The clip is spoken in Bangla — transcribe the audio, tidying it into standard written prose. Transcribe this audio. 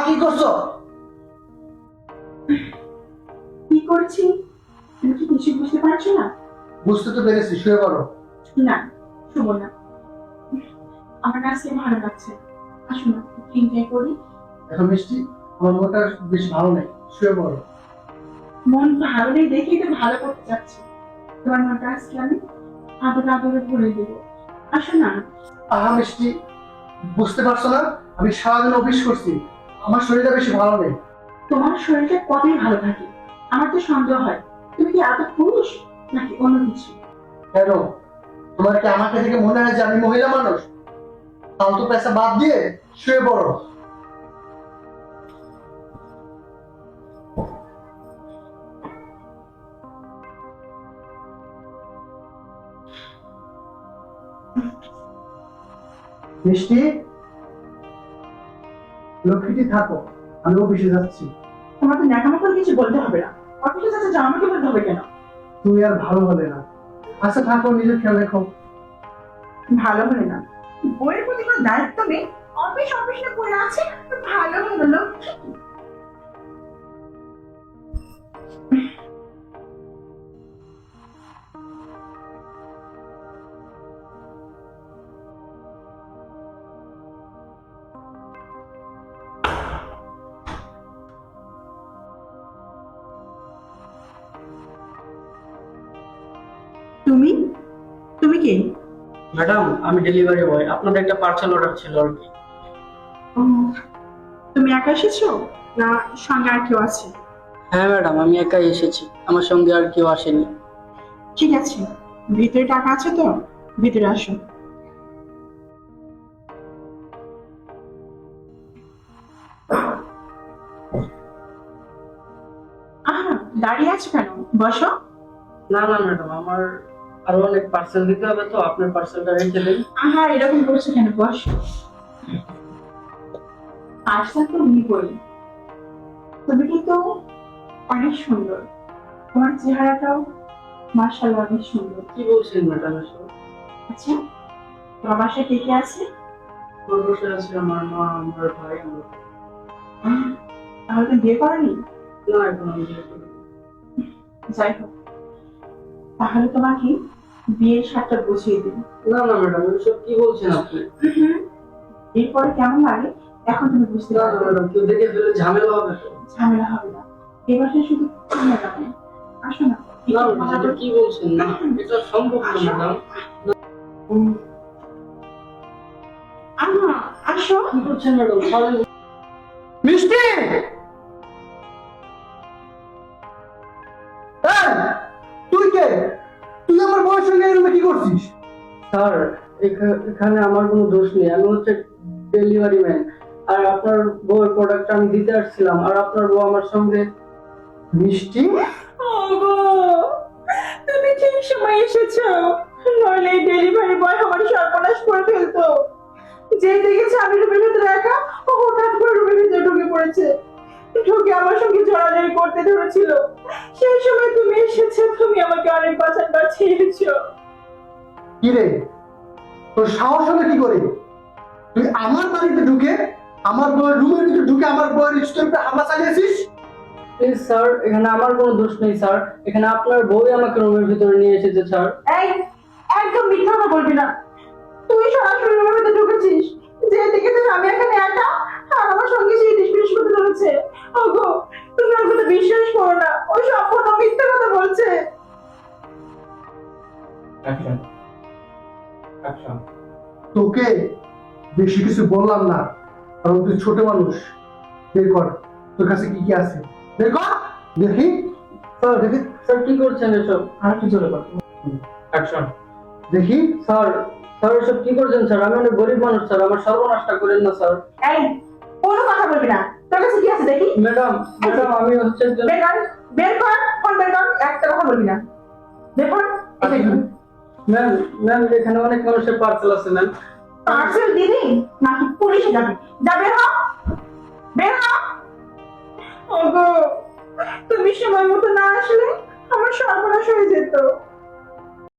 কি করছো? কি করছি তুমি কি কিছু বুঝতে পারছো না? বুঝতে তো পেরেছি, শুয়ে পড়ো। না, শুভ না। আমার আজকে ভালো লাগছে না। আসো না, চিন্তাই করি। এখন মিষ্টি, আমার মনটা বেশ ভালো নেই, শুয়ে পড়ো। মন ভালো নেই দেখেই তো ভালো করতে যাচ্ছি। তোমার মনটা আজকে আমি আদর আদরে ভরে দেবো। আসো না। মিষ্টি, বুঝতে পারছো না? আমি সারাদিন অফিস করছি, আমার শরীরটা বেশি ভালো নেই। তোমার শরীরটা কতই ভালো থাকে, আমার তো সন্দেহ হয় তুমি কি আদৌ পুরুষ নাকি অন্য কিছু। কেন? তোমার কি আমাকে দেখে মনে হয় যে আমি মহিলা মানুষ? ফালতু পয়সা বাদ দিয়ে শুয়ে পড়ো। মিষ্টি, লক্ষ্মীটি থাকো, আমি অফিসে যাচ্ছি। তোমাকে ন্যাকামো করে কিছু বলতে হবে না। অফিসে যাচ্ছে যে আমাকে বলতে হবে কেন? তুমি আর ভালো হলে না। আচ্ছা থাকো, নিজের খেয়াল রেখো। ভালো হলে না, বইয়ের প্রতি কোনো দায়িত্ব নেই। অফিস অফিসে পড়ে আছে, ভালো হলো লক্ষ্মী। তুমি তুমি কে? ম্যাডাম, আমি ডেলিভারি বয়। আপনাদের একটা পার্সেল অর্ডার ছিল আর কি। তুমি একা এসেছো না সঙ্গে আর কেউ আছে? হ্যাঁ ম্যাডাম, আমি একাই এসেছি, আমার সঙ্গে আর কেউ আসেনি। ঠিক আছে, ভিতরে টাকা আছে তো, ভিতরে আসো। আহা, দাঁড়িয়ে আছো কেন? বসো। না না ম্যাডাম, আমার আরো অনেক পার্সেল দিতে হবে, তো আপনার পার্সেলটা রেখে দিন। আহা, এরকম করছো কেন? বসো। আশা তো নিবই। তুমি কিন্তু অনেক সুন্দর, তোমার চেহারাটাও মার্শাল্লাহ অনেক সুন্দর। কি বলছেন ম্যাডাম এসব? আচ্ছা, তোমার বাসায় কে কে আছে? আমার বসে আছে আমার মা, আমার ভাই, আমার। তাহলে তুমি বিয়ে করনি? না, এখন আমি বিয়ে করিনি। যাই হোক, তাহলে তোমাকে বিয়ের শাড়িটা বুঝিয়ে দিন। না না ম্যাডাম, এসব কি বলছেন আপনি? এরপরে কেমন লাগে এখন তুমি বুঝতে না না পারবে। ম্যাডাম, কেউ দেখে ফেলে ঝামেলা হবে তো। ঝামেলা হবে না, এবার শুধু তুমি যাবে। আসো না। না ম্যাডাম, এটা কি বলছেন? না, এটা সম্ভব না ম্যাডাম। আহা, আসো। কি করছেন ম্যাডাম? ছাড়েন। মিষ্টি, এই, তুই কে? তুই আমার বউয়ের সঙ্গে এই রুমে কি করছিস? স্যার, এখানে আমার কোনো দোষ নেই, আমি হচ্ছে ডেলিভারি ম্যান। আর আপনার বউয়ের প্রোডাক্ট আমি দিতে আসছিলাম, আর আপনার বউ আমার সঙ্গে। মিষ্টি, ওগো, তুমি ঠিক সময় এসেছো, নইলে ডেলিভারি বয় আমার সর্বনাশ করে ফেলতো। যে দেখেছে আমি রুমের ভিতরে একা, ও হঠাৎ করে রুমের ভিতরে ঢুকে পড়েছে। ঢুকে আমার সঙ্গে জড়াজড়ি করতে ধরেছিল। সেই সময় তুমি এসেছো, তুমি আমাকে অনেক বাঁচিয়েছো। কি রে, তোর সাহস হলো কি করে? তুই আমার বাড়িতে ঢুকে, আমার বউয়ের রুমের ভিতরে ঢুকে আমার বউয়ের স্টোর উপরে হামলা চালিয়েছিস? প্লিজ স্যার, এখানে আমার কোনো দোষ নেই স্যার, এখানে আপনার বউই আমাকে রুমের ভিতরে নিয়ে এসেছে স্যার। এই, একদম মিথ্যা কথা বলবি না। তুই সরাসরি রুমের ভিতরে ঢুকেছিস, যে দেখেছিস আমি এখানে একা, আর আমার সঙ্গে সেই ডিসপিউট করতে ধরেছে। ওগো, তুমি ওর কথা বিশ্বাস করো না, ও সম্পূর্ণ মিথ্যা কথা বলছে। তোকে বেশি কিছু বললাম না, কারণ তুই ছোট মানুষ। বের কর, তোর কাছে কি কি আছে বের কর, দেখি। স্যার, দেখি, স্যার কি করছেন এসব? আর একটু জোরে কর, দেখি। স্যার, স্যার এসব কি করছেন স্যার? আমি অনেক গরিব মানুষ স্যার, আমার সর্বনাশটা করেন না স্যার। এই, কোনো কথা বলবি না, তোর কাছে কি আছে দেখি। ম্যাডাম, ম্যাডাম আমি হচ্ছে একজন। বের কর, বের কর, ফোন বের কর, একটা কথা বলবি না। বের কর, এটা কি? ম্যাম, ম্যাম এখানে অনেক মানুষের পার্সেল আছে ম্যাম। পার্সেল দিবি নাকি পুলিশে যাবি? যা, বের হ, বের হ। ওগো, তুমি সময় মতো না আসলে আমার সর্বনাশ হয়ে যেত।